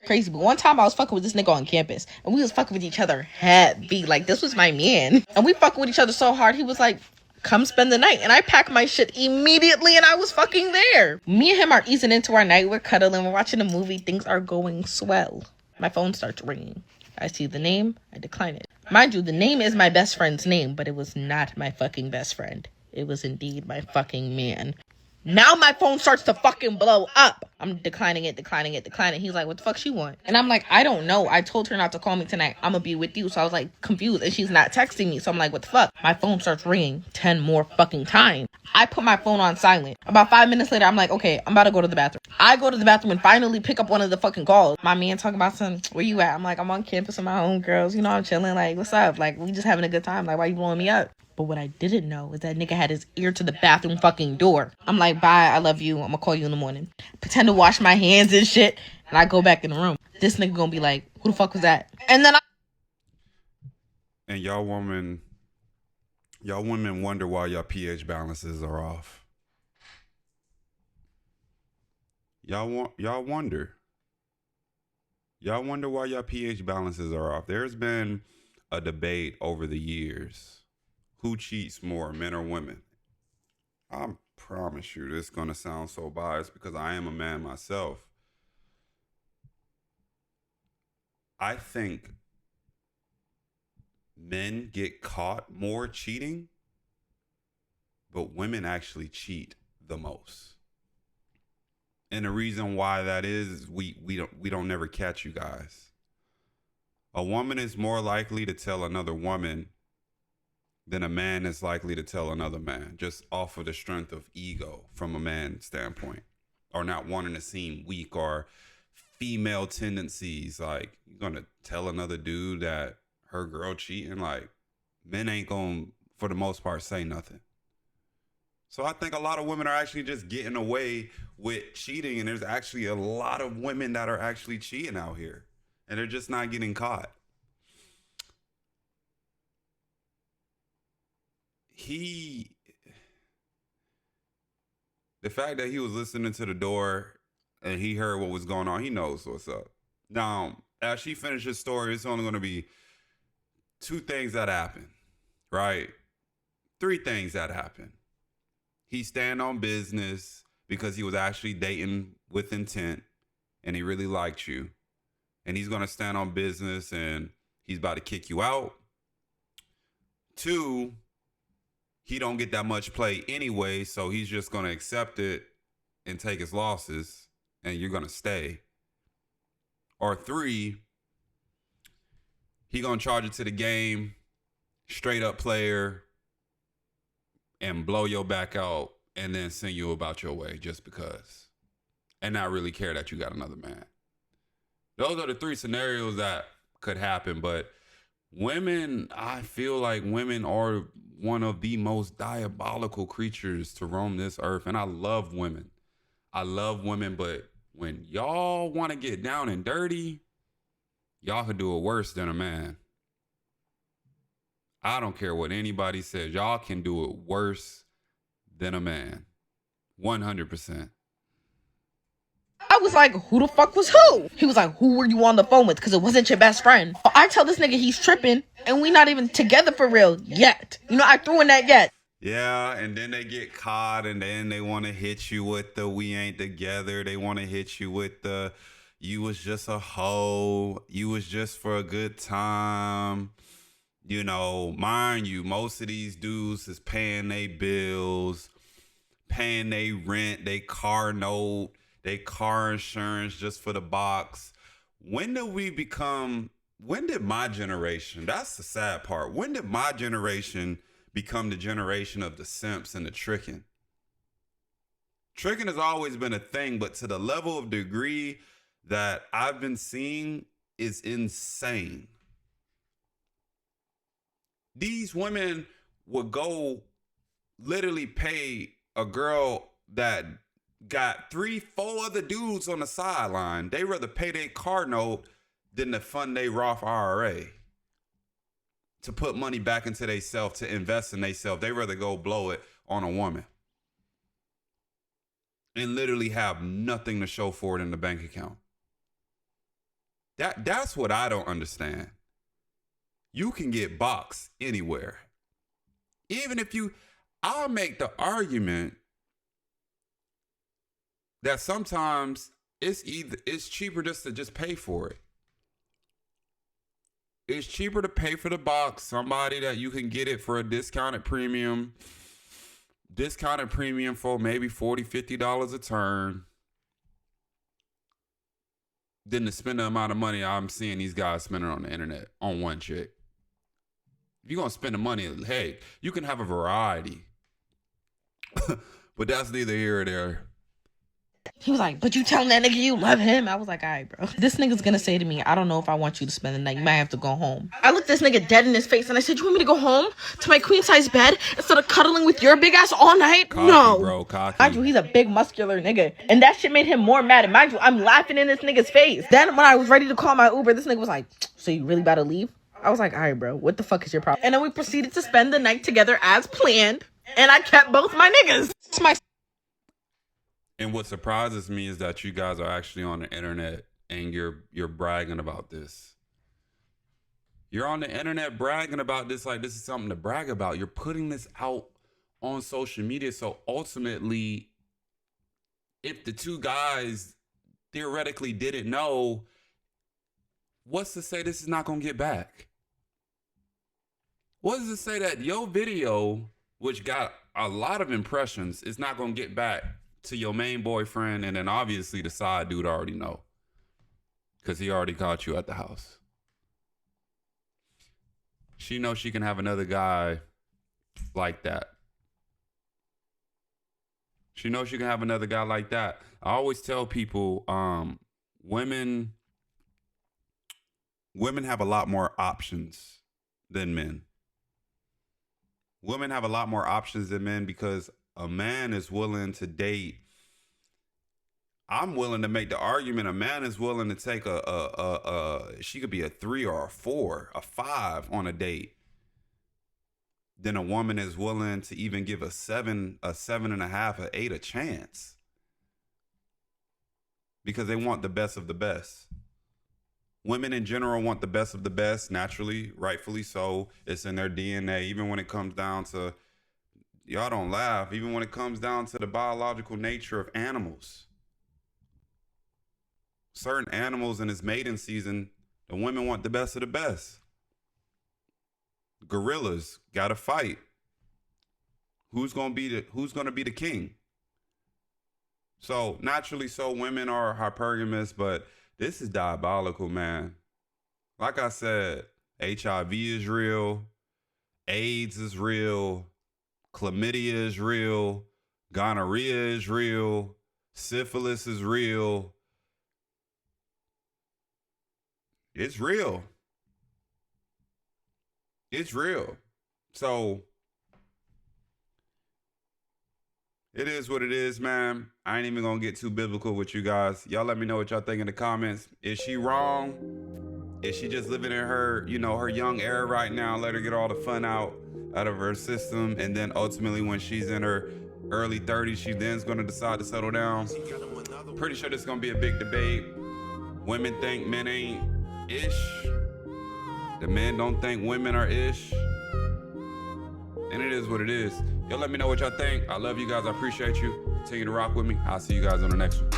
crazy. But one time I was fucking with this nigga on campus, and we was fucking with each other heavy. Like, this was my man. And we fucking with each other so hard, he was like, come spend the night. And I packed my shit immediately, and I was fucking there. Me and him are easing into our night. We're cuddling. We're watching a movie. Things are going swell. My phone starts ringing. I see the name. I decline it. Mind you, the name is my best friend's name, but it was not my fucking best friend. It was indeed my fucking man. Now my phone starts to fucking blow up. I'm declining it. He's like, what the fuck she want? And I'm like, I don't know. I told her not to call me tonight. I'm gonna be with you. So I was like confused, and she's not texting me. So I'm like, what the fuck? My phone starts ringing 10 more fucking times. I put my phone on silent. About 5 minutes later, I'm like, okay, I'm about to go to the bathroom. I go to the bathroom and finally pick up one of the fucking calls. My man talking about something. Where you at? I'm like, I'm on campus with my own girls. You know, I'm chilling. Like, what's up? Like, we just having a good time. Like, why you blowing me up? But what I didn't know is that nigga had his ear to the bathroom fucking door. I'm like, bye, I love you. I'm gonna call you in the morning. Pretend to wash my hands and shit. And I go back in the room. This nigga gonna be like, who the fuck was that? And then And y'all women wonder why y'all pH balances are off. Y'all wonder. Y'all wonder why y'all pH balances are off. There's been a debate over the years. Who cheats more, men or women? I promise you this is going to sound so biased because I am a man myself. I think men get caught more cheating, but women actually cheat the most. And the reason why that is we don't never catch you guys. A woman is more likely to tell another woman than a man is likely to tell another man, just off of the strength of ego from a man's standpoint, or not wanting to seem weak, or female tendencies. Like, you're gonna tell another dude that her girl cheating? Like, men ain't gonna, for the most part, say nothing. So I think a lot of women are actually just getting away with cheating, and there's actually a lot of women that are actually cheating out here, and they're just not getting caught. The fact that he was listening to the door and he heard what was going on, he knows what's up. Now, as she finishes his story, it's only going to be 2 things that happen, right? 3 things that happen. He stand on business because he was actually dating with intent and he really liked you. And he's going to stand on business and he's about to kick you out. 2, he don't get that much play anyway, so he's just going to accept it and take his losses, and you're going to stay. Or 3, he going to charge it to the game, straight up player, and blow your back out, and then send you about your way just because, and not really care that you got another man. Those are the 3 scenarios that could happen, but women, I feel like women are one of the most diabolical creatures to roam this earth. And I love women. But when y'all want to get down and dirty, y'all can do it worse than a man. I don't care what anybody says. Y'all can do it worse than a man. 100%. I was like, who the fuck was who? He was like, who were you on the phone with? Because it wasn't your best friend. I tell this nigga he's tripping, and we not even together for real yet. You know, I threw in that yet. Yeah, and then they get caught, and then they want to hit you with the we ain't together. They want to hit you with the you was just a hoe. You was just for a good time. You know, mind you, most of these dudes is paying their bills, paying their rent, their car note, their car insurance just for the box. When did my generation, that's the sad part, when did my generation become the generation of the simps and the tricking? Tricking has always been a thing, but to the level of degree that I've been seeing is insane. These women would go literally pay a girl that got 3-4 other dudes on the sideline. They rather pay their car note than to fund their Roth IRA, to put money back into themselves, to invest in themselves. They rather go blow it on a woman and literally have nothing to show for it in the bank account. That's what I don't understand. You can get boxed anywhere. Even if I'll make the argument that sometimes it's cheaper just to just pay for it. It's cheaper to pay for the box, somebody that you can get it for a discounted premium for maybe $40, $50 a turn, than to spend the amount of money I'm seeing these guys spending on the internet on one chick. If you're going to spend the money, hey, you can have a variety. But that's neither here or there. He was like, but you telling that nigga you love him? I was like, all right, bro. This nigga's gonna say to me, I don't know if I want you to spend the night. You might have to go home. I looked this nigga dead in his face and I said, you want me to go home to my queen size bed instead of cuddling with your big ass all night? Cocky, no. Bro, cocky. Mind you, he's a big muscular nigga. And that shit made him more mad. And mind you, I'm laughing in this nigga's face. Then when I was ready to call my Uber, this nigga was like, so you really about to leave? I was like, all right, bro, what the fuck is your problem? And then we proceeded to spend the night together as planned. And I kept both my niggas. It's my... And what surprises me is that you guys are actually on the internet and you're bragging about this. You're on the internet bragging about this like this is something to brag about. You're putting this out on social media. So ultimately, if the two guys theoretically didn't know, what's to say this is not going to get back? What's to say that your video, which got a lot of impressions, is not going to get back to your main boyfriend, and then obviously the side dude already know because he already caught you at the house. She knows she can have another guy like that. She knows she can have another guy like that. I always tell people, women have a lot more options than men. Women have a lot more options than men because a man is willing to date. I'm willing to make the argument. A man is willing to take she could be a 3 or a 4, a 5 on a date. Then a woman is willing to even give a 7, a 7.5, a 8 a chance. Because they want the best of the best. Women in general want the best of the best, naturally, rightfully so. It's in their DNA, even when it comes down to, y'all don't laugh, even when it comes down to the biological nature of animals. Certain animals in its mating season, the women want the best of the best. Gorillas gotta fight. Who's gonna be the king? So naturally, so women are hypergamous, but this is diabolical, man. Like I said, HIV is real, AIDS is real, chlamydia is real, gonorrhea is real, syphilis is real. It's real. It's real. So it is what it is, man. I ain't even gonna get too biblical with you guys. Y'all let me know what y'all think in the comments. Is she wrong? Is she just living in her, her young era right now? Let her get all the fun out of her system. And then ultimately when she's in her early 30s, she then's gonna decide to settle down. Pretty sure this is gonna be a big debate. Women think men ain't ish. The men don't think women are ish. And it is what it is. Y'all let me know what y'all think. I love you guys. I appreciate you. Continue to rock with me. I'll see you guys on the next one.